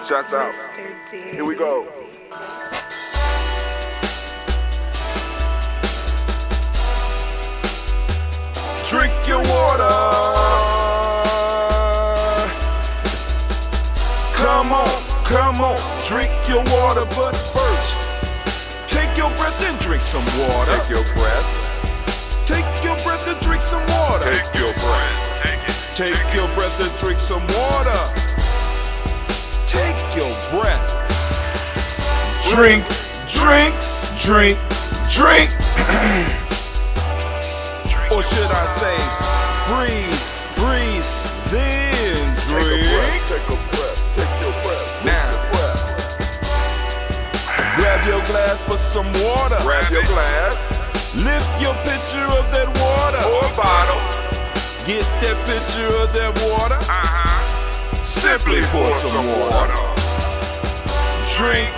Shots out. Here we go. Drink your water. Come on, drink your water, but first, take your breath and drink some water. Take your breath. Take your breath and drink some water. Take your breath. Take your breath and drink some water. Take your breath. Drink. Or should I say, breathe, then drink. Take a breath. Now, grab your glass for some water. Grab your glass. Lift your pitcher of that water. Or bottle. Get that pitcher of that water. Simply pour some water. Drink.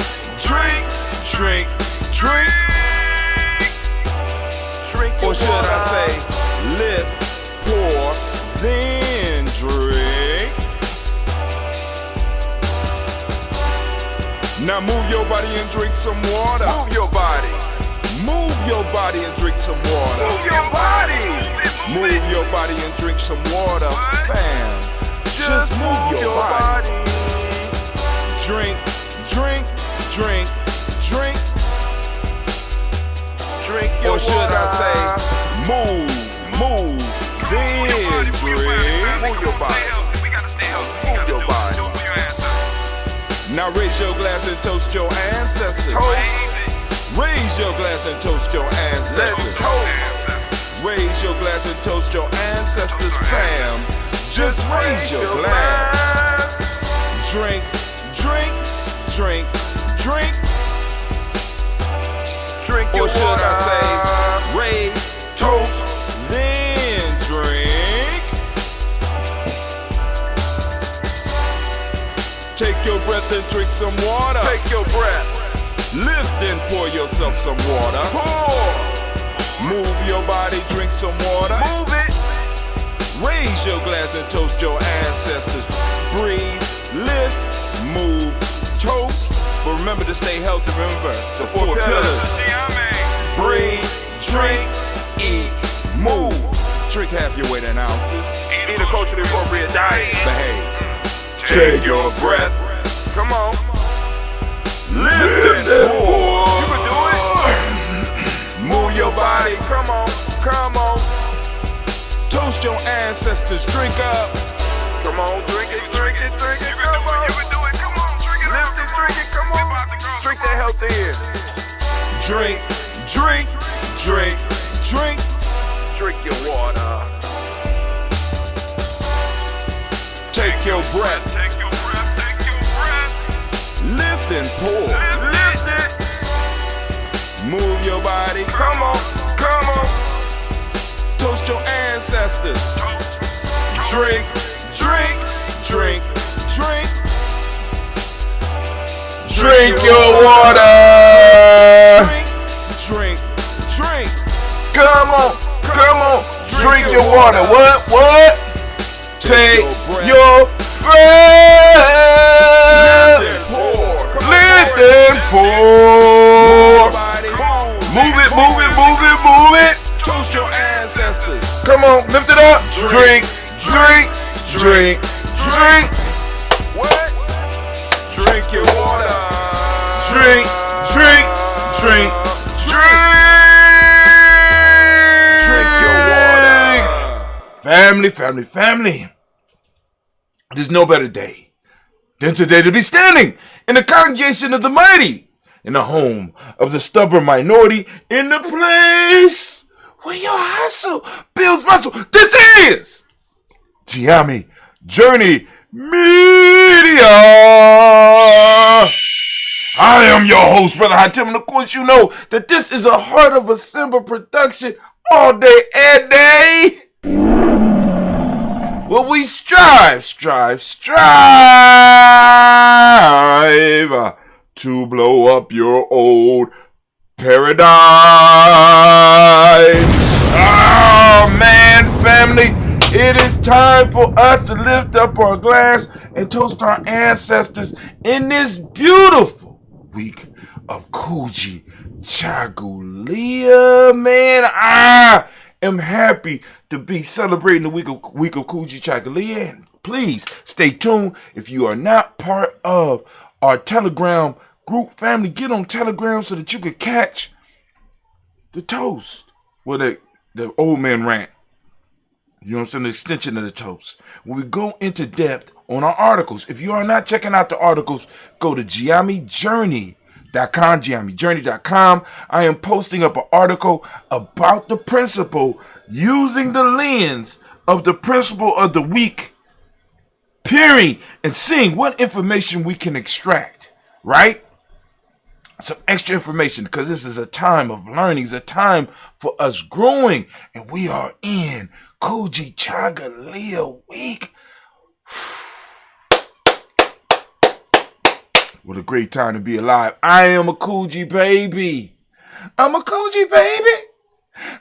Or should I say, lift, pour, then drink. Now move your body and drink some water. Move your body and drink some water. Move your body and drink some water. Bam. Just move your body. Drink. Or should I say, move, then drink. Move your body. Now raise your glass and toast your ancestors. Raise your glass and toast your ancestors. Raise your glass and toast your ancestors, fam. Just raise your glass. Drink. Or should I say, raise, toast, then drink. Take your breath and drink some water. Take your breath. Lift and pour yourself some water. Pour. Move your body, drink some water. Move it. Raise your glass and toast your ancestors. Breathe, lift, move, toast. But remember to stay healthy. Remember the four pillars. Breathe, drink, eat, move. Drink half your weight in ounces. Eat a culturally appropriate diet. Behave. Take your breath. Come on. Lift and pour. You can do it. Move your body. Come on. Toast your ancestors. Drink up. Come on, drink it. Come on. You can do it. Come on, drink it. Lift it, drink it. Come on. Drink that health in. Drink. Drink your water. Take your breath. Lift and pour. Lift it. Move your body. Come on. Toast your ancestors. Drink. Drink your water. Drink. Come on. Drink your water. What? Take your breath. Lift and pour. Move it. Toast your ancestors. Come on, lift it up. Drink. What? Drink your water. Drink. Drink your water. Family. There's no better day than today to be standing in the congregation of the mighty, in the home of the stubborn minority, in the place where your hustle builds muscle. This is Giami Journey Media. I am your host, Brother Hatim, and of course you know that this is a Heart of a Simba production all day and day. Well, we strive to blow up your old paradigm. Oh man, family, it is time for us to lift up our glass and toast our ancestors in this beautiful week of Kujichagulia. Man, I am happy to be celebrating the week of Kujichagulia, and please stay tuned. If you are not part of our Telegram group family, get on Telegram so that you can catch the toast. Well, the old man rant. You know what I'm saying? The extension of the toast. When we go into depth on our articles. If you are not checking out the articles, go to GiamiJourney.com. I am posting up an article about the principle using the lens of the principle of the week, peering and seeing what information we can extract, right? Some extra information, because this is a time of learning. It's a time for us growing, and we are in Kujichagulia week. What a great time to be alive. I am a Kuji baby. I'm a Kuji baby.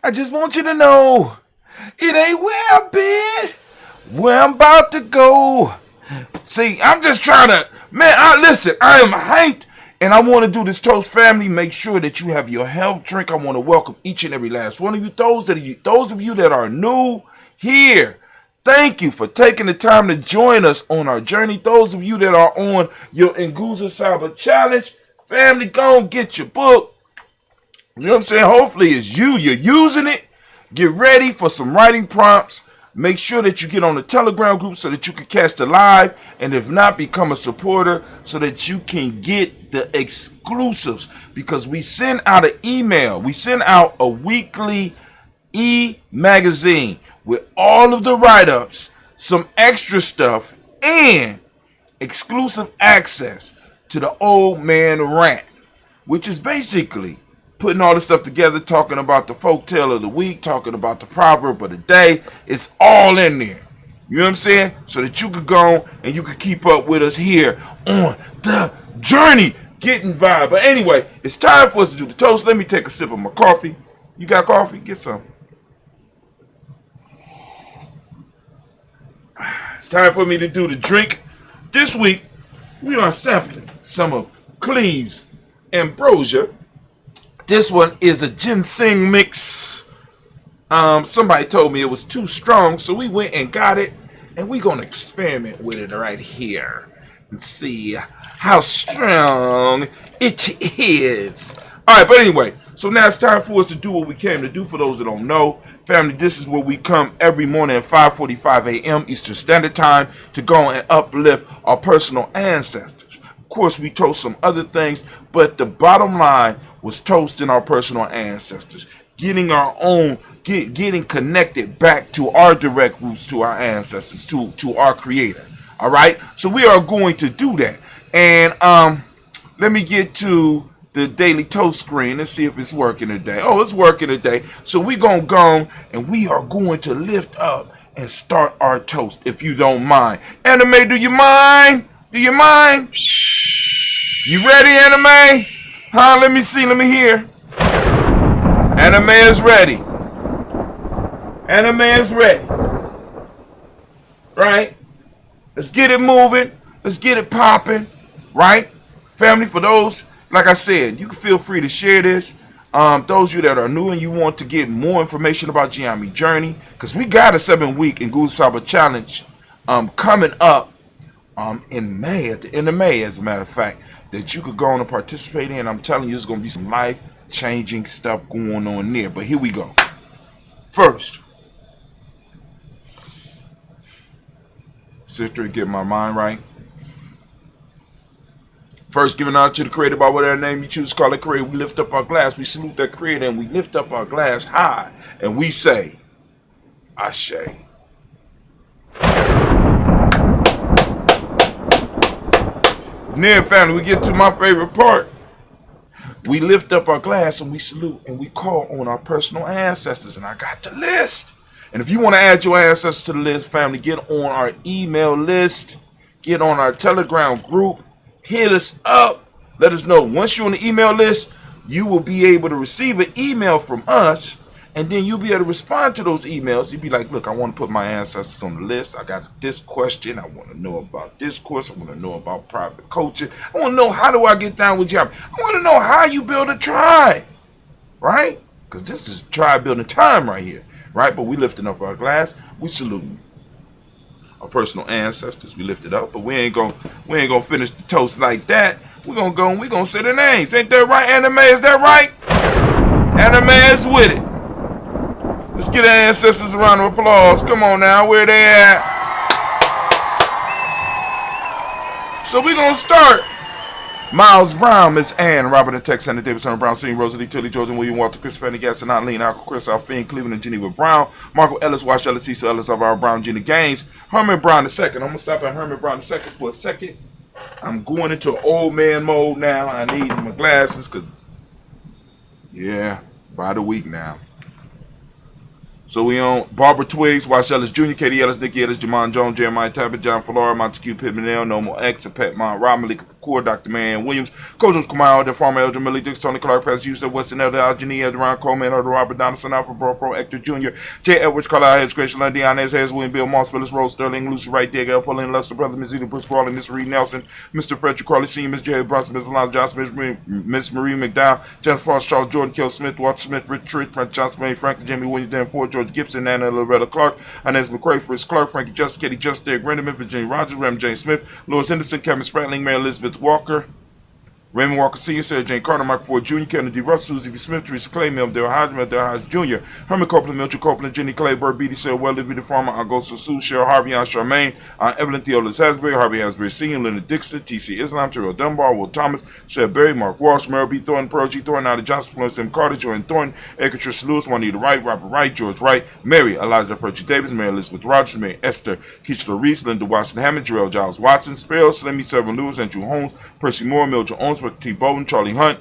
I just want you to know it ain't where I've been, where I'm about to go. See, I'm just trying to, man, I am hyped, and I want to do this toast, family. Make sure that you have your health drink. I want to welcome each and every last one of you. Those of you that are new here, thank you for taking the time to join us on our journey. Those of you that are on your Nguza Saba challenge, family, go and get your book. You know what I'm saying? Hopefully it's you're using it. Get ready for some writing prompts. Make sure that you get on the Telegram group so that you can catch the live. And if not, become a supporter so that you can get the exclusives. Because we send out an email. We send out a weekly e-magazine with all of the write-ups, some extra stuff, and exclusive access to the old man rant, which is basically putting all this stuff together, talking about the folktale of the week, talking about the proverb of the day. It's all in there. You know what I'm saying? So that you could go and you could keep up with us here on the journey, getting vibe. But anyway, it's time for us to do the toast. Let me take a sip of my coffee. You got coffee? Get some. It's time for me to do the drink. This week, we are sampling some of Cleve's Ambrosia. This one is a ginseng mix. Somebody told me it was too strong, so we went and got it, and we're gonna experiment with it right here and see how strong it is. All right, but anyway, so now it's time for us to do what we came to do. For those that don't know, family, this is where we come every morning at 5:45 a.m. Eastern Standard Time to go and uplift our personal ancestors. Of course, we toast some other things, but the bottom line was toasting our personal ancestors, getting our own, getting connected back to our direct roots, to our ancestors, to our Creator. All right, so we are going to do that, and let me get to the daily toast screen and see if it's working today. Oh, it's working today. So we're going to go and we are going to lift up and start our toast, if you don't mind. Anime, do you mind? Do you mind? You ready, Anime? Huh? Let me see. Let me hear. Anime is ready. Anime is ready. Right? Let's get it moving. Let's get it popping. Right? Family, for those, like I said, you can feel free to share this. Those of you that are new and you want to get more information about Gianni Journey, because we got a 7-week in Kujichagulia challenge coming up in May, at the end of May, as a matter of fact, that you could go on and participate in. I'm telling you, there's going to be some life-changing stuff going on there. But here we go. First, sit there and get my mind right. First, giving out to the Creator by whatever name you choose to call it Creator. We lift up our glass, we salute that Creator, and we lift up our glass high, and we say, Ashe. From there, family, we get to my favorite part. We lift up our glass and we salute and we call on our personal ancestors, and I got the list. And if you want to add your ancestors to the list, family, get on our email list, get on our Telegram group. Hit us up. Let us know. Once you're on the email list, you will be able to receive an email from us, and then you'll be able to respond to those emails. You'll be like, look, I want to put my ancestors on the list. I got this question. I want to know about this course. I want to know about private coaching. I want to know, how do I get down with you? I want to know how you build a tribe, right? Because this is tribe building time right here, right? But we lifting up our glass. We saluting our personal ancestors. We lift it up, but we ain't gonna finish the toast like that. We're gonna go and we're gonna say their names. Ain't that right, Anime? Is that right? Anime is with it. Let's get our ancestors a round of applause. Come on now, where they at? So we're gonna start. Miles Brown, Miss Ann, Robert and Tex, Sandra Davis, Hunter Brown, Senior, Rosalie, Tilly, Jordan, William, Walter, Chris, Fanny, Gaston, Eileen, Alco, Chris, Alfine, Cleveland, and Geneva Brown, Marco Ellis, Wash Ellis, Cecil Ellis, Alvaro Brown, Gina Gaines, Herman Brown II. I'm going to stop at Herman Brown II for a second. I'm going into old man mode now. I need my glasses because, yeah, by the week now. So we on Barbara Twiggs, Wash Ellis Jr., Katie Ellis, Nikki Ellis, Jamon Jones, Jeremiah Tappet, John Flora, Montague Pittman, Nomo X, Pat Mont, Rob Malika Kapoor, Dr. Marianne Williams, Coach Kumar, the farmer Elder Millie Dix, Tony Clark, Pass Houston, Weston Elder, Algenie, Elder Ron Coleman, Elder Robert Donaldson, Alfred Pro, Hector Jr., J. Edwards, Carlisle Heads, Grace Lund, Dionez Hayes, William Bill Moss, Phyllis Rose, Sterling, Lucy Wright, Diego, Pauline Luster, Brother Miss Edith, Bruce Crawley, Miss Reed Nelson, Mr. Frederick Crawley Sr., Miss J. Bronson, Miss Alonzo Johnson, Miss Marie McDowell, Jennifer Frost, Charles Jordan, Kill Smith, Walter Smith, Richard, Frank Johnson, May Frank, Jamie Williams, Dan Ford, George Gibson, Anna Loretta Clark, Inez McCray, Fritz Clark, Frankie Justice, Katie Justice, Derek Renderman, Virginia Rogers, Raymond James Smith, Louis Henderson, Kevin Spratling, Mary Elizabeth Walker, Raymond Walker Sr., Sarah Jane Carter, Michael Ford Jr., Kennedy Russell, Susie B. Smith, Teresa Clay, Mel Dale Hodgman, Dale Hodge Jr., Herman Copeland, Milton Copeland, Jenny Clay, Bird Beatty, Sarah Weather, the Farmer, Augusto Sue, Cheryl Harvey, Aunt Charmaine, Evelyn Theolis Hasbury, Harvey Hasbury Sr., Leonard Dixon, T.C. Islam, Terrell Dunbar, Will Thomas, Seth Berry, Mark Walsh, Merrill B. Thornton, Pearl G. Thornton, Nada Johnson, Florence M. Carter, Jordan Thornton, Edgar Trish Lewis, Juanita Wright, Robert Wright, George Wright, Mary Eliza Percy Davis, Mary Elizabeth Rogers, Mary Esther Keachler Reese, Linda Watson Hammond, Jarrell Giles Watson, Sparrow, Slimmy, Severn Lewis, Andrew Holmes, Percy Moore, Mildred Owens, T. Bowden, Charlie Hunt,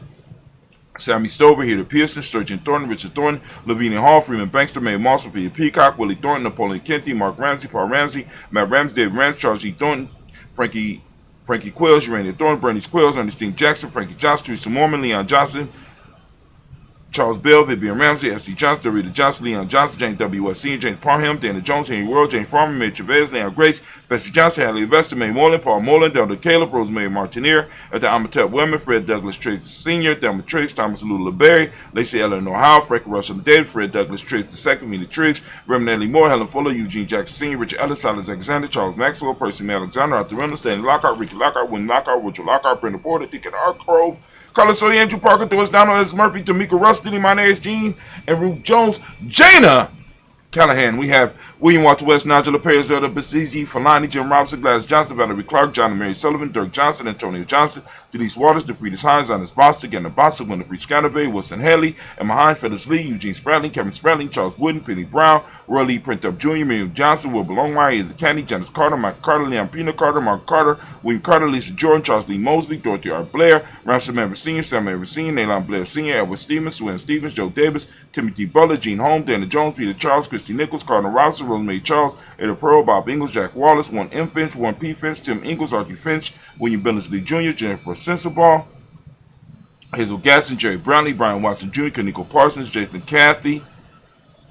Sammy Stover, Heather Pearson, Sturgeon Thornton, Richard Thornton, Lavinia Hall, Freeman Bankster, Mae Moss, Peter Peacock, Willie Thornton, Napoleon Kenty, Mark Ramsey, Paul Ramsey, Matt Ramsey, David Ramsey, Charles G. Thornton, Frankie Quills, Urania Thornton, Bernice Quills, Ernestine Jackson, Frankie Johnson, Teresa Mormon, Leon Johnson, Charles Bell, Vivian Ramsey, S.C. Johnson, Dorita Johnson, Leon Johnson, James W. West Sr., James Parham, Dana Jones, Henry World, James Farmer, Mary Chavez, Leon Grace, Bessie Johnson, Hadley Vesta, May Moreland, Paul Moreland, Delta Caleb, Rosemary Martinier, at the Amatep Women, Fred Douglas Triggs Sr., Thelma Triggs, Thomas Lula Berry, Lacey Eleanor Howe, Frank Russell David, Fred Douglas Triggs II, Mina Triggs, Reverend Ellie Moore, Helen Fuller, Eugene Jackson Sr., Richard Ellis, Silas Alexander, Charles Maxwell, Percy May Alexander, Arthur Reynolds, Stanley Lockhart, Ricky Lockhart, William Lockhart, Richard Lockhart, Brenda Porter, Deacon Arcgrove, Carlos Soy, Andrew Parker, Doris Donald, S. Murphy, Tamika Russ, Diddy Monez, Jean, and Ruth Jones, Jana Callahan. We have William Walter West, Nigel Perez, Zelda Basizi, Falani, Jim Robinson, Gladys Johnson, Valerie Clark, John and Mary Sullivan, Dirk Johnson, Antonio Johnson, Denise Waters, DePretis Hines, Honest Bostic, Anna Bostic, Winifred Scanavay, Wilson Haley, Emma Hines, Phyllis Lee, Eugene Spratling, Kevin Spratling, Charles Wooden, Penny Brown, Roy Lee Printup Jr., Miriam Johnson, Will Belongmeyer, Either Candy, Janice Carter, Mike Carter, Leon Pino Carter, Mark Carter, William Carter, Lisa Jordan, Charles Lee Mosley, Dorothy R. Blair, Ransom Evans Sr., Sam Evans Sr., Naylon Blair Sr., Edward Stevens, Sue Stevens, Joe Davis, Timothy Butler, Gene Holmes, Dana Jones, Peter Charles, Christy Nichols, Cardinal Robinson, Rosemary Charles, Ada Pearl, Bob Ingles, Jack Wallace, 1 M. Finch, 1 P. Finch, Tim Ingles, Archie Finch, William Billingsley Jr., Jennifer Sensabaugh, Hazel Gasson, Jerry Brownlee, Brian Watson Jr., Kaniko Parsons, Jason Cathy,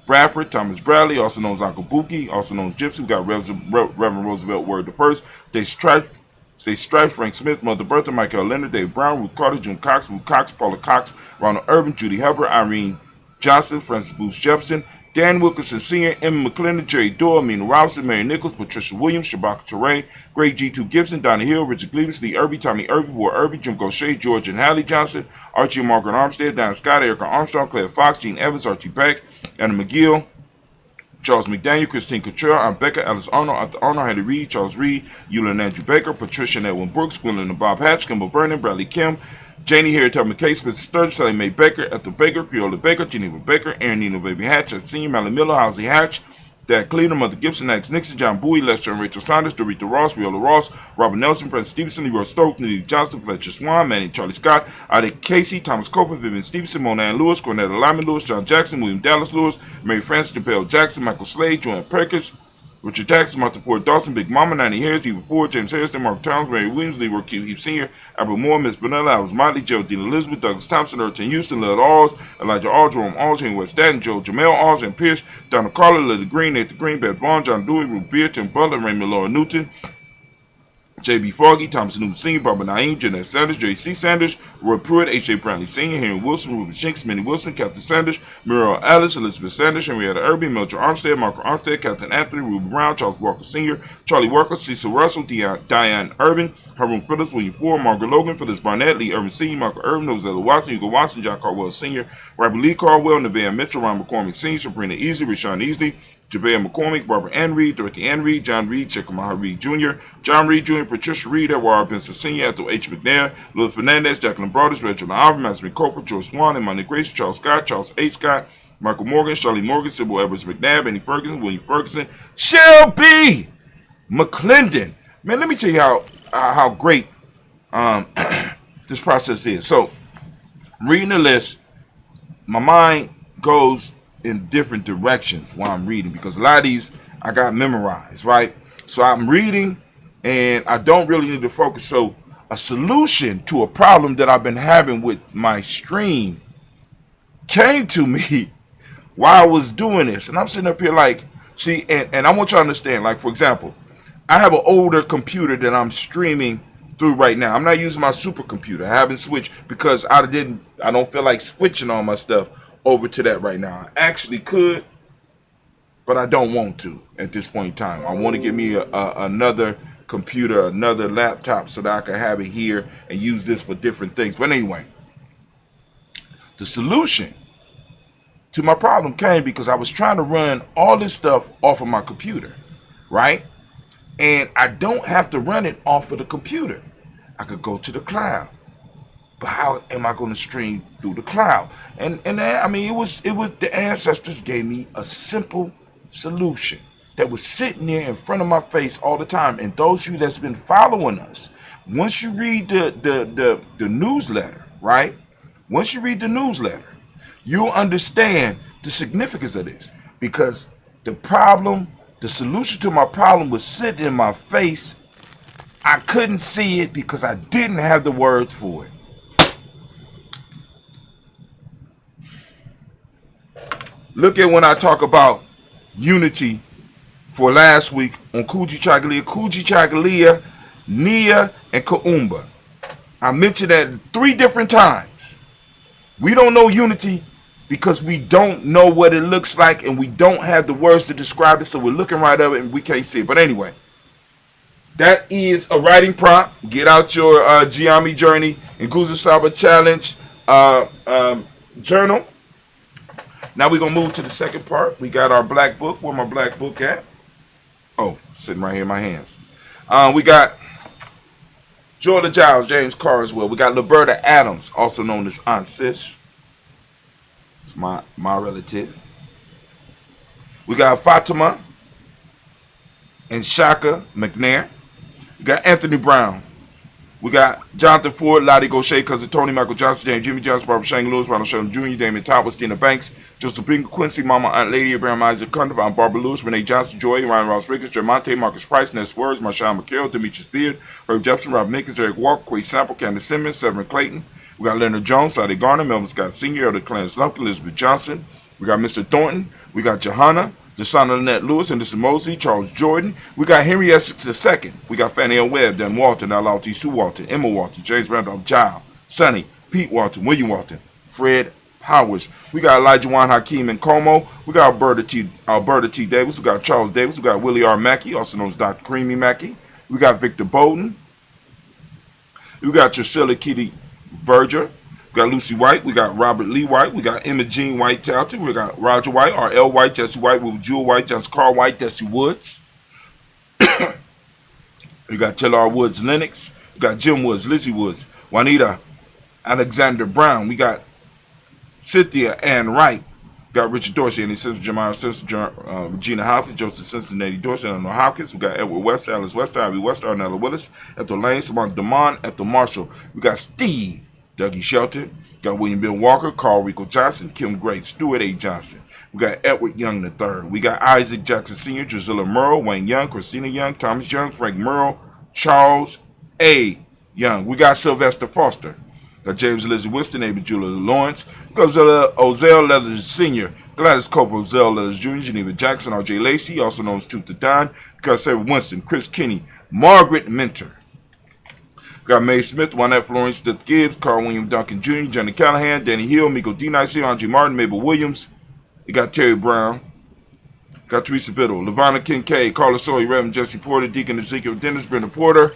Bradford, Thomas Bradley, also known as Uncle Buki, also known as Gypsy. We got Reverend Roosevelt Word the First. They Stripe, Frank Smith, Mother Bertha, Michael Leonard, Dave Brown, Ruth Carter, June Cox, Ruth Cox, Paula Cox, Ronald Urban, Judy Hubbard, Irene Johnson, Francis Booth Jefferson, Dan Wilkinson Sr., Emma McClendon, Jerry Doyle, Mina Robinson, Mary Nichols, Patricia Williams, Shabaka Teray, Greg G2 Gibson, Donna Hill, Richard Cleveland, Lee Irby, Tommy Irby, Ward Irby, Jim Gaucher, George and Hallie Johnson, Archie and Margaret Armstead, Diane Scott, Erica Armstrong, Claire Fox, Gene Evans, Archie Beck, Anna McGill, Charles McDaniel, Christine Couture, Aunt Becca, Alice Arnold, Arthur Arnold, Henry Reed, Charles Reed, Eula and Andrew Baker, Patricia and Edwin Brooks, Gwendolyn and Bob Hatch, Kimball Vernon, Bradley Kim, Janie Harriet Tubman Case, Mrs. Sturgis, Sally Mae Baker, Ethel Baker, Creola Baker, Geneva Baker, Aaron Nino Baby Hatch, Senior, Mallie Miller, Halsey Hatch, Dad Cleveland, Mother Gibson, Alex Nixon, John Bowie, Lester and Rachel Saunders, Dorita Ross, Viola Ross, Robert Nelson, President Stevenson, Leroy Stokes, Nelly Johnson, Fletcher Swan, Manny Charlie Scott, Ida Casey, Thomas Copeland, Vivian Stevenson, Mona Ann Lewis, Cornetta Lyman Lewis, John Jackson, William Dallas Lewis, Mary Frances Chappelle Jackson, Michael Slade, Joanne Perkins, Richard Jackson, Martha Ford Dawson, Big Mama, 90 Harris, Eva Ford, James Harrison, Mark Towns, Mary Williams, Leroy Q. Heath Sr., Albert Moore, Miss Benella, Alice Motley, Geraldine Elizabeth, Douglas Thompson, Erton Houston, Lil Alls, Elijah Alls, Jerome Alls, Henry West Staten, Joe Jamel Alls, and Pierce, Donald Carter, Lily Green, Nathan Green, Beth Vaughn, John Dewey, Ruth Beer, Tim Butler, Raymond Laura Newton, J.B. Foggy, Thomas Newton Sr., Barbara Naeem, Jeanette Sanders, J.C. Sanders, Roy Pruitt, H.J. Brantley Sr., Henry Wilson, Ruben Shinks, Minnie Wilson, Captain Sanders, Muriel Ellis, Elizabeth Sanders, Henrietta Irby, Mildred Armstead, Marco Armstead, Captain Anthony, Ruben Brown, Charles Walker Sr., Charlie Walker, Cecil Russell, Diane Urban, Herman Phillips, William Ford, Margaret Logan, Phyllis Barnett, Lee Urban Sr., Michael Urban, Rosella Watson, Hugo Watson, John Caldwell Sr., Robert Lee Caldwell, Nevaeh Mitchell, Ron McCormick Sr., Sabrina Easley, Rashawn Easley, Jabea McCormick, Barbara Ann Reed, Dorothy Ann Reed, John Reed, Chickamauga Reed Jr., John Reed Jr., Patricia Reed, Edward Benson Sr., Ethel H. McNair, Louis Fernandez, Jacqueline Broadus, Reginald Alvin, Master Cooper, George Swan, Emmanuel Grace, Charles Scott, Charles H. Scott, Michael Morgan, Charlie Morgan, Sybil Edwards McNabb, Annie Ferguson, William Ferguson, Shelby McClendon. Man, let me tell you how great this process is. So, reading the list, my mind goes in different directions while I'm reading because a lot of these I got memorized, right? So I'm reading and I don't really need to focus. So a solution to a problem that I've been having with my stream came to me while I was doing this. And I'm sitting up here like, see, and I want you to understand, like, for example, I have an older computer that I'm streaming through right now. I'm not using my supercomputer. I haven't switched because I don't feel like switching all my stuff over to that right now. I actually could, but I don't want to at this point in time. I want to get me another computer, another laptop so that I can have it here and use this for different things. But anyway, the solution to my problem came because I was trying to run all this stuff off of my computer, right? And I don't have to run it off of the computer. I could go to the cloud. But how am I going to stream through the cloud? And I mean, it was the ancestors gave me a simple solution that was sitting there in front of my face all the time. And those of you that's been following us, once you read the newsletter, right? Once you read the newsletter, you'll understand the significance of this because the solution to my problem was sitting in my face. I couldn't see it because I didn't have the words for it. Look at when I talk about unity for last week on Kujichagulia, Nia, and Kaumba. I mentioned that 3 different times. We don't know unity because we don't know what it looks like and we don't have the words to describe it, so we're looking right at it and we can't see it. But anyway, that is a writing prompt. Get out your Giami Journey and Guza Saba Challenge journal. Now we're going to move to the second part. We got our black book. Where my black book at? Oh, sitting right here in my hands. We got Jordan Giles, James Carswell. We got Liberta Adams, also known as Aunt Sis. It's my relative. We got Fatima and Shaka McNair. We got Anthony Brown. We got Jonathan Ford, Lottie Gaucher, Cousin Tony, Michael Johnson, James Jimmy Johnson, Barbara Shane Lewis, Ronald Sheldon Jr., Damon Todd, Stina Banks, Joseph Bingham, Quincy, Mama, Aunt Lady, Abraham Isaac Cundiff, Aunt Barbara Lewis, Renee Johnson, Joy, Ryan Ross Ricketts, Jermonte, Marcus Price, Ness Words, Marshawn McCarroll, Demetrius Beard, Herb Jepson, Rob Mickens, Eric Walker, Quay Sample, Candace Simmons, Severin Clayton. We got Leonard Jones, Sadi Garner, Melvin Scott Sr., Elder Clarence Lumpkin, Elizabeth Johnson, We got Mr. Thornton. We got Johanna, Deshauna Lynette Lewis, and this is Mosley, Charles Jordan. We got Henry Essex II. We got Fannie L. Webb, Dan Walton, LLT Sue Walton, Emma Walton, James Randolph Giles, Sonny, Pete Walton, William Walton, Fred Powers. We got Elijah Juan Hakeem and Como. We got Alberta T. Davis. We got Charles Davis. We got Willie R. Mackey, also known as Dr. Creamy Mackey. We got Victor Bowden. We got Drusilla Kitty Berger. We got Lucy White. We got Robert Lee White. We got Emma Jean White Talton. We got Roger White, R.L. White, Jesse White, Jewel White, Johnson Carl White, Desi Woods. We got Taylor R. Woods Lennox. We got Jim Woods, Lizzie Woods, Juanita Alexander Brown. We got Cynthia Ann Wright. We got Richard Dorsey, Andy Simpson, Jamar Simpson, Regina Hopkins, Joseph Simpson, Eddie Dorsey, Eleanor Hopkins. We got Edward Wester, Alice Wester, Ivy Wester, Arnella Willis, Ethel Lane, Samantha Damon, Ethel Marshall. We got Steve Dougie Shelton. We got William Bill Walker, Carl Rico Johnson, Kim Gray, Stuart A. Johnson. We got Edward Young III. We got Isaac Jackson Sr., Drusilla Merle, Wayne Young, Christina Young, Thomas Young, Frank Merle, Charles A. Young. We got Sylvester Foster. Got James Lizzie Winston, Amy Julia Lawrence. We got Ozell Leathers Sr., Gladys Cope, Ozell Leathers Jr., Geneva Jackson, R.J. Lacey, also known as Tooth to Don. We got Sarah Winston, Chris Kinney, Margaret Mentor. We got Mae Smith, Juanette Florence, Stith Gibbs, Carl William Duncan Jr., Johnny Callahan, Danny Hill, Miko D. Nicey, Andre Martin, Mabel Williams. We got Terry Brown. Got Teresa Biddle, LaVonna Kincaid, Carla Sawyer, Reverend Jesse Porter, Deacon Ezekiel Dennis, Brenda Porter,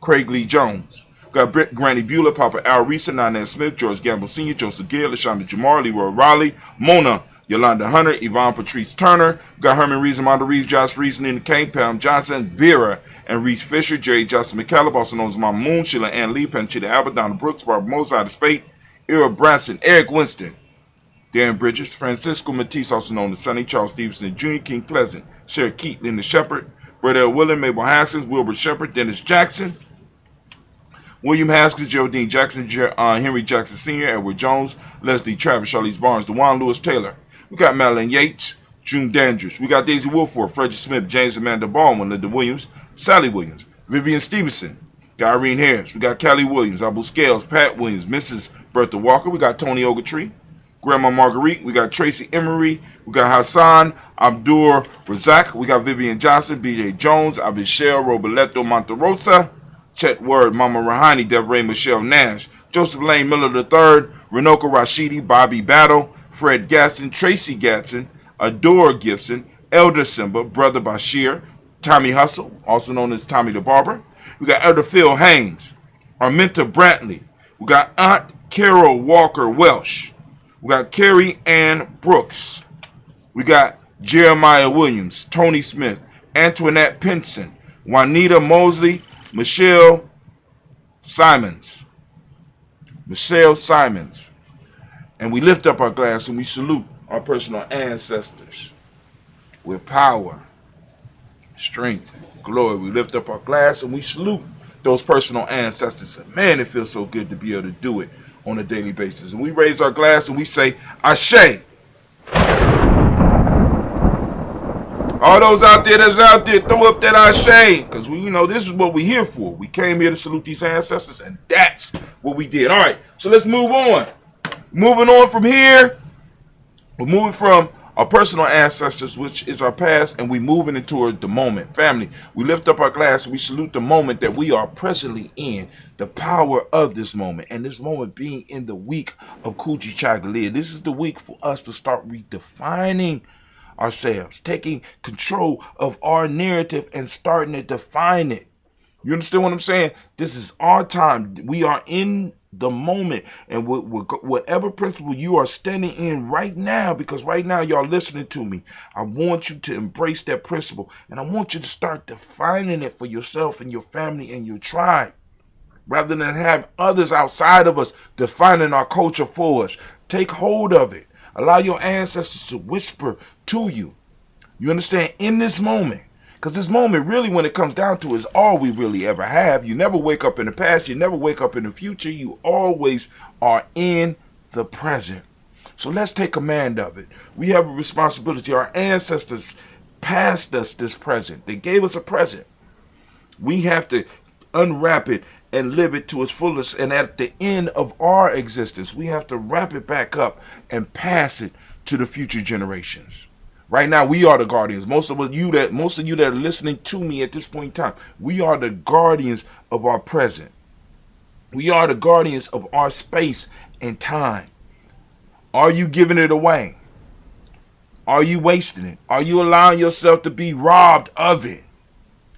Craig Lee Jones. Got Granny Bueller, Papa Al Reesa, Nana Smith, George Gamble Sr., Joseph Gill, LaShonda Jamar, Leroy Raleigh, Mona, Yolanda Hunter, Yvonne Patrice Turner. Got Herman Reason, Monda Reeves, Josh Reason, Nina Kane, Pam Johnson, Vera, and Reese Fisher, Jerry Justin McCallum, also known as Mama Moon, Sheila Ann Lee, Panchita Albert, Donna Brooks, Barbara Moses, Ida Spate, Ira Branson, Eric Winston, Darren Bridges, Francisco Matisse, also known as Sonny, Charles Stevenson Jr., King Pleasant, Sarah Keat, Linda Shepard, Brett L. Willen, Mabel Haskins, Wilbur Shepard, Dennis Jackson, William Haskins, Geraldine Jackson, Henry Jackson Sr., Edward Jones, Leslie Travis, Charlize Barnes, DeJuan Lewis Taylor. We got Madeline Yates, June Dandridge. We got Daisy Wilford, Frederick Smith, James Amanda Baldwin, Linda Williams, Sally Williams, Vivian Stevenson. Got Irene Harris. We got Callie Williams, Abu Scales, Pat Williams, Mrs. Bertha Walker. We got Tony Ogletree, Grandma Marguerite. We got Tracy Emery. We got Hassan Abdur Razak. We got Vivian Johnson, B.J. Jones, Abishel Roberto Monterosa, Chet Word, Mama Rahani, Deborah Michelle Nash, Joseph Lane Miller III, Renoka Rashidi, Bobby Battle, Fred Gaston, Tracy Gatson, Adore Gibson, Elder Simba, Brother Bashir, Tommy Hustle, also known as Tommy the Barber. We got Elder Phil Haynes, Arminta Brantley. We got Aunt Carol Walker Welsh. We got Carrie Ann Brooks. We got Jeremiah Williams, Tony Smith, Antoinette Pinson, Juanita Mosley, Michelle Simons. And we lift up our glass and we salute our personal ancestors with power, strength, glory. We lift up our glass and we salute those personal ancestors. And man, it feels so good to be able to do it on a daily basis. And we raise our glass and we say, Ashe. All those out there that's out there, throw up that Ashe. Because this is what we're here for. We came here to salute these ancestors, and that's what we did. All right, so let's move on. Moving on from here, we're moving from our personal ancestors, which is our past, and we're moving it towards the moment. Family, we lift up our glass and we salute the moment that we are presently in, the power of this moment, and this moment being in the week of Kujichagulia. This is the week for us to start redefining ourselves, taking control of our narrative and starting to define it. You understand what I'm saying? This is our time. We are in the moment, and whatever principle you are standing in right now, because right now y'all listening to me, I want you to embrace that principle, and I want you to start defining it for yourself and your family and your tribe, rather than have others outside of us defining our culture for us. Take hold of it. Allow your ancestors to whisper to you. You understand? In this moment. Because this moment, really, when it comes down to it, is all we really ever have. You never wake up in the past. You never wake up in the future. You always are in the present. So let's take command of it. We have a responsibility. Our ancestors passed us this present. They gave us a present. We have to unwrap it and live it to its fullest. And at the end of our existence, we have to wrap it back up and pass it to the future generations. Right now, we are the guardians. Most of you that are listening to me at this point in time, we are the guardians of our present. We are the guardians of our space and time. Are you giving it away? Are you wasting it? Are you allowing yourself to be robbed of it?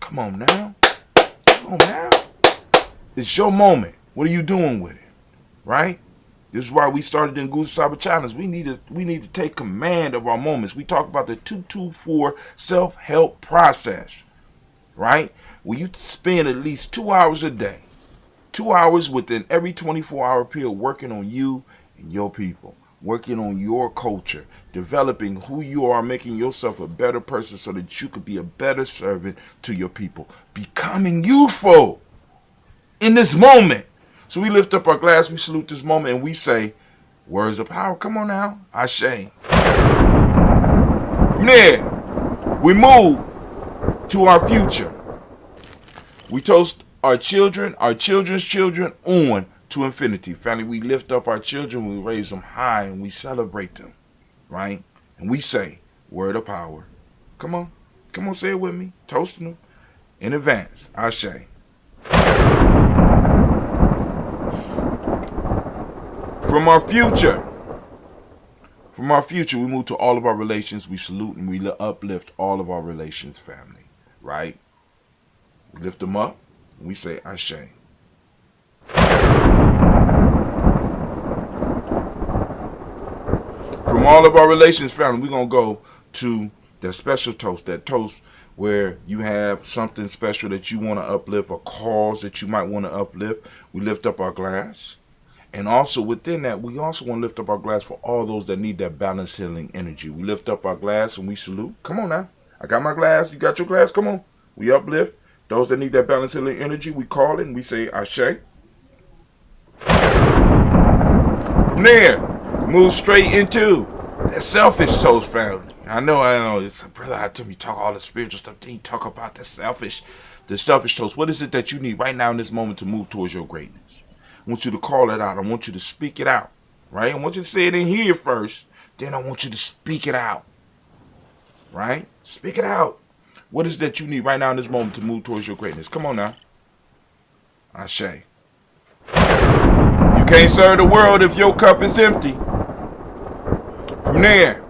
Come on now. Come on now. It's your moment. What are you doing with it? Right? This is why we started the Kujichagulia Challenge. We need to take command of our moments. We talk about the 224 self-help process. Right? Where you spend at least 2 hours a day. 2 hours within every 24-hour period working on you and your people. Working on your culture, developing who you are, making yourself a better person so that you could be a better servant to your people. Becoming youthful in this moment. So we lift up our glass, we salute this moment, and we say, words of power. Come on now. Ashe. From there, we move to our future. We toast our children, our children's children on to infinity. Family, we lift up our children, we raise them high, and we celebrate them, right? And we say, word of power. Come on. Come on, say it with me. Toasting them in advance. Ashe. From our future, we move to all of our relations. We salute and we uplift all of our relations, family, right? We lift them up, and we say, Ashe. From all of our relations, family, we're going to go to that special toast, that toast where you have something special that you want to uplift, a cause that you might want to uplift. We lift up our glass. And also within that, we also want to lift up our glass for all those that need that balanced healing energy. We lift up our glass and we salute. Come on now. I got my glass. You got your glass? Come on. We uplift. Those that need that balanced healing energy, we call it and we say, Ashe. From there, move straight into that selfish toast, family. I know. It's brother. I told me talk all the spiritual stuff. Then you talk about the selfish toast. What is it that you need right now in this moment to move towards your greatness? I want you to call it out. I want you to speak it out, right? I want you to say it in here first. Then I want you to speak it out, right? Speak it out. What is it that you need right now in this moment to move towards your greatness? Come on now. Ashe. You can't serve the world if your cup is empty. From there,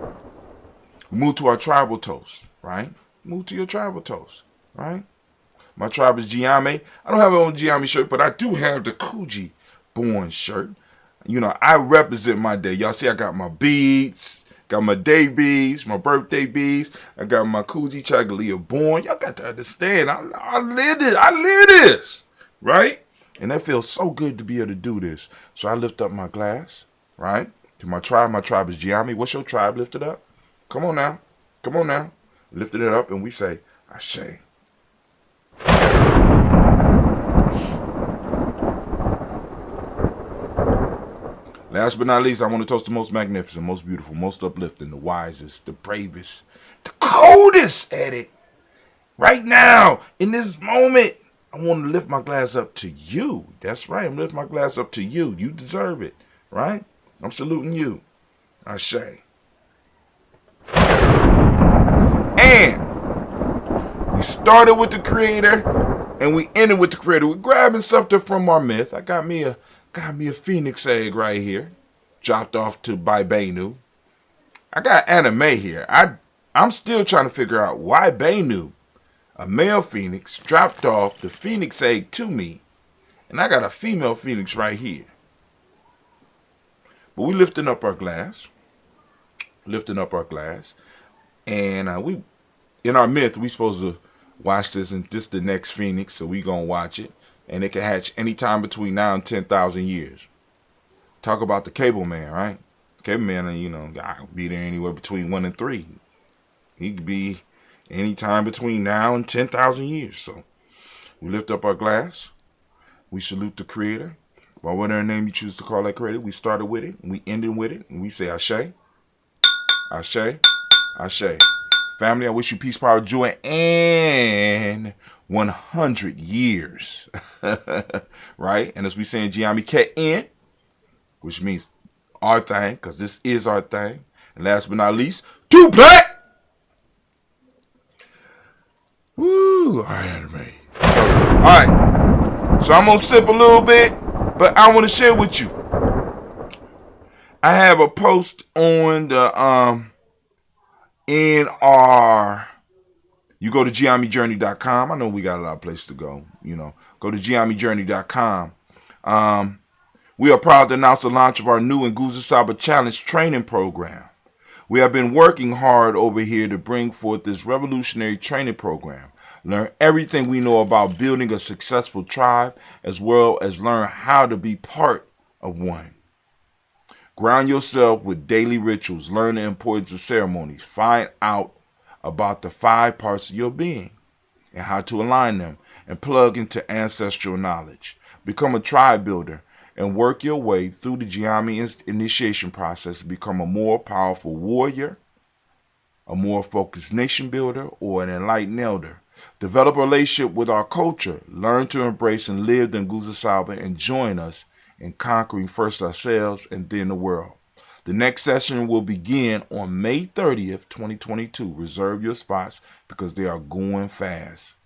we move to our tribal toast, right? Move to your tribal toast, right? My tribe is Giame. I don't have my own Giame shirt, but I do have the Kuji born shirt. You know, I represent my day. Y'all see I got my beads, got my day beads, my birthday beads. I got my Kujichagulia born. Y'all got to understand. I live this. I live this, right? And that feels so good to be able to do this. So I lift up my glass, right? To my tribe. My tribe is Giame. What's your tribe? Lift it up. Come on now. Come on now. Lifted it up and we say, Ashe. Last but not least, I want to toast the most magnificent, most beautiful, most uplifting, the wisest, the bravest, the coldest at it. Right now, in this moment, I want to lift my glass up to you. That's right. I'm lifting my glass up to you. You deserve it, right? I'm saluting you. Ashe. And we started with the creator and we ended with the creator. We're grabbing something from our myth. I got me a phoenix egg right here. Dropped off by Benu. I got anime here. I'm still trying to figure out why Benu, a male phoenix, dropped off the phoenix egg to me. And I got a female phoenix right here. But we lifting up our glass. And we, in our myth, we supposed to watch this and this the next phoenix. So we gonna watch it. And it can hatch anytime between now and 10,000 years. Talk about the cable man, right? Cable man, you know, I'll be there anywhere between 1 and 3. He could be anytime between now and 10,000 years. So we lift up our glass. We salute the creator. By whatever name you choose to call that creator, we started with it, and we ended with it, and we say Ashe, Ashe, Ashe. Family, I wish you peace, power, joy, and 100 years. Right? And as we say in Giami Ket in, which means our thing, because this is our thing. And last but not least, Two Black. Woo! All right. All right. So I'm gonna sip a little bit, but I want to share with you. I have a post on the in our. You go to GiamiJourney.com. I know we got a lot of places to go. Go to GiamiJourney.com. We are proud to announce the launch of our new Nguza Challenge training program. We have been working hard over here to bring forth this revolutionary training program. Learn everything we know about building a successful tribe, as well as learn how to be part of one. Ground yourself with daily rituals. Learn the importance of ceremonies. Find out about the 5 parts of your being and how to align them and plug into ancestral knowledge. Become a tribe builder and work your way through the Giami initiation process to become a more powerful warrior, a more focused nation builder, or an enlightened elder. Develop a relationship with our culture. Learn to embrace and live the Nguza Saba and join us in conquering first ourselves and then the world. The next session will begin on May 30th, 2022. Reserve your spots because they are going fast.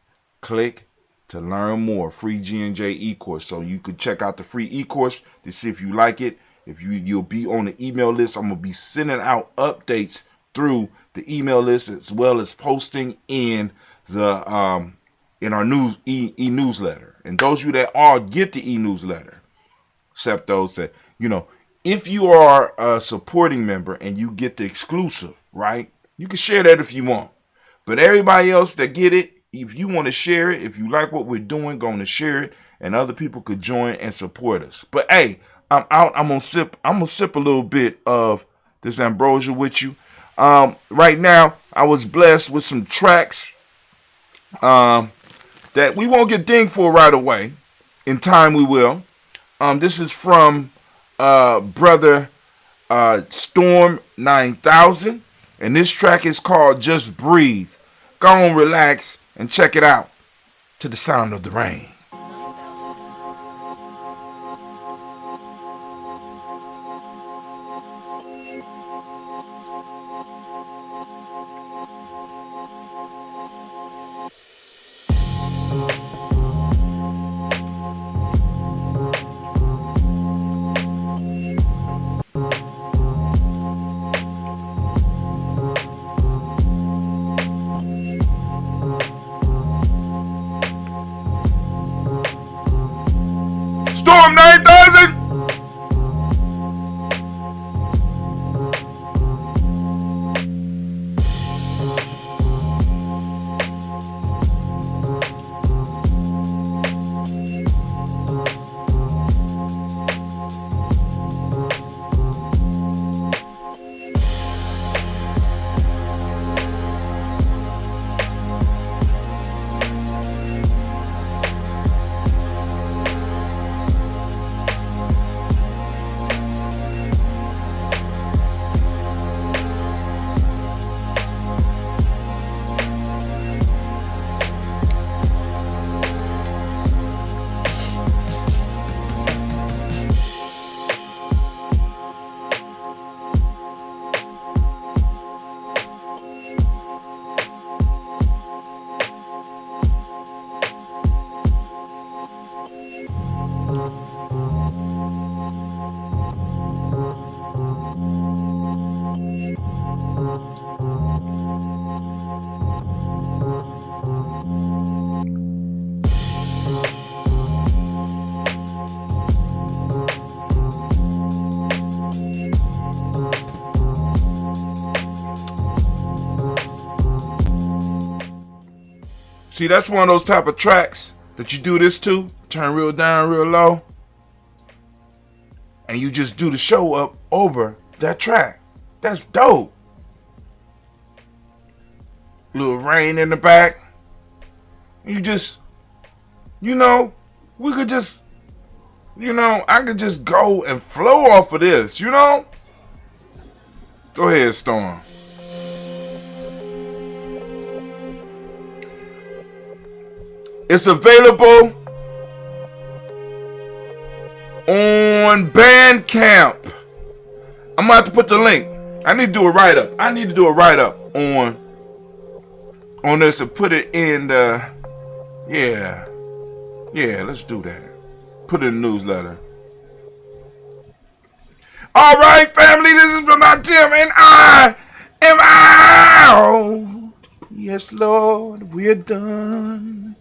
Click to learn more. Free G&J e-course. So you could check out the free e-course to see if you like it. If you'll be on the email list. I'm going to be sending out updates through the email list as well as posting in the in our news e-newsletter. And those of you that all get the e-newsletter, except those that, if you are a supporting member and you get the exclusive, right? You can share that if you want. But everybody else that get it, if you want to share it, if you like what we're doing, going to share it, and other people could join and support us. But hey, I'm out. I'm gonna sip a little bit of this ambrosia with you. Right now, I was blessed with some tracks that we won't get dinged for right away. In time, we will. This is from brother Storm 9000, and this track is called Just Breathe. Go on, relax, and check it out to the sound of the rain. Storm 9000! See, that's one of those type of tracks that you do this to, turn real down, real low, and you just do the show up over that track. That's dope. Little rain in the back. You just, we could just, I could just go and flow off of this, Go ahead, Storm. It's available on Bandcamp. I'm going to have to put the link I need to do a write-up. I need to do a write-up on this and put it in the, yeah, let's do that. Put it in the newsletter. All right, family, this is from my Tim, and I am out. Yes, Lord, we're done.